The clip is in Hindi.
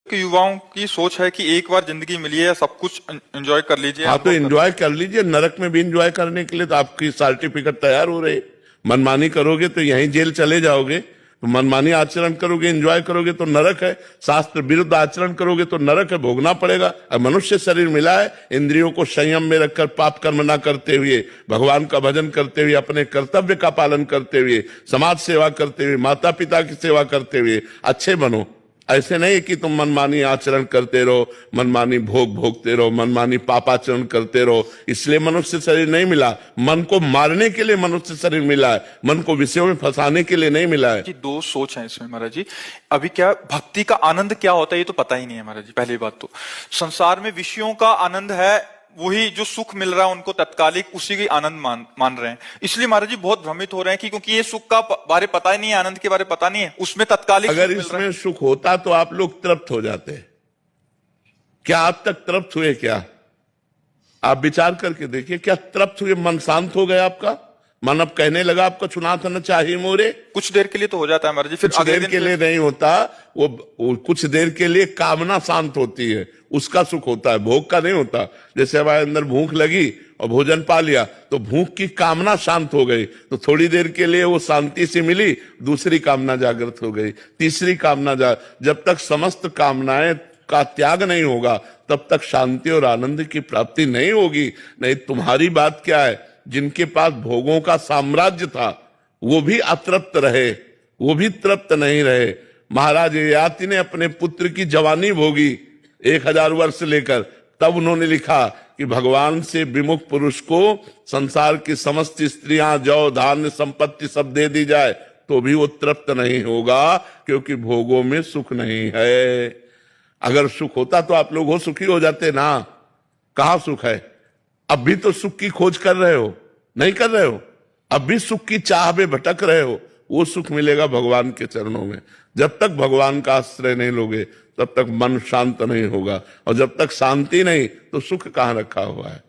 कि युवाओं की सोच है कि एक बार जिंदगी मिली है, सब कुछ एंजॉय कर लीजिए। हाँ तो एंजॉय कर लीजिए, नरक में भी एंजॉय करने के लिए तो आपकी सर्टिफिकेट तैयार हो रही। मनमानी करोगे तो यहीं जेल चले जाओगे, तो मनमानी आचरण करोगे, एंजॉय करोगे तो नरक है, शास्त्र विरुद्ध आचरण करोगे तो नरक है, भोगना पड़ेगा। अब मनुष्य शरीर मिला है, इंद्रियों को संयम में रखकर पाप कर्म ना करते हुए, भगवान का भजन करते हुए, अपने कर्तव्य का पालन करते हुए, समाज सेवा करते हुए, माता पिता की सेवा करते हुए अच्छे बनो। ऐसे नहीं कि तुम मनमानी आचरण करते रहो, मनमानी भोग भोगते रहो, मनमानी पापाचरण करते रहो। इसलिए मनुष्य शरीर नहीं मिला, मन को मारने के लिए मनुष्य शरीर मिला है, मन को विषयों में फंसाने के लिए नहीं मिला है। जी, दो सोच है इसमें महाराज जी। अभी क्या भक्ति का आनंद क्या होता है ये तो पता ही नहीं है महाराज जी। पहली बात तो संसार में विषयों का आनंद है, वही जो सुख मिल रहा है उनको तत्कालिक, उसी की आनंद मान रहे हैं। इसलिए महाराज जी बहुत भ्रमित हो रहे हैं कि क्योंकि ये सुख का बारे पता ही नहीं है, आनंद के बारे पता नहीं है, उसमें तत्कालिक अगर इसमें सुख होता तो आप लोग तृप्त हो जाते। क्या आप तक तृप्त हुए? क्या आप विचार करके देखिए, क्या तृप्त हुए? मन शांत हो गया आपका? मन अब कहने लगा आपको चुना था न चाहिए मोरे? कुछ देर के लिए तो हो जाता है महाराज जी, फिर कुछ देर के लिए नहीं होता। वो कुछ देर के लिए कामना शांत होती है, उसका सुख होता है, भोग का नहीं होता। जैसे हमारे अंदर भूख लगी और भोजन पा लिया तो भूख की कामना शांत हो गई, तो थोड़ी देर के लिए वो शांति से मिली, दूसरी कामना जागृत हो गई, तीसरी कामना जब तक समस्त कामनाएं का त्याग नहीं होगा तब तक शांति और आनंद की प्राप्ति नहीं होगी। नहीं, तुम्हारी बात क्या है, जिनके पास भोगों का साम्राज्य था वो भी अतृप्त रहे, वो भी तृप्त नहीं रहे। महाराज ययाति ने अपने पुत्र की जवानी भोगी 1000 वर्ष लेकर, तब उन्होंने लिखा कि भगवान से विमुख पुरुष को संसार की समस्त स्त्रियां, जौ, धान्य, संपत्ति सब दे दी जाए तो भी वो तृप्त नहीं होगा, क्योंकि भोगों में सुख नहीं है। अगर सुख होता तो आप लोग हो सुखी हो जाते ना। कहां सुख है? अब भी तो सुख की खोज कर रहे हो, नहीं कर रहे हो? अब भी सुख की चाह में भटक रहे हो। वो सुख मिलेगा भगवान के चरणों में। जब तक भगवान का आश्रय नहीं लोगे तब तक मन शांत नहीं होगा, और जब तक शांति नहीं तो सुख कहां रखा हुआ है।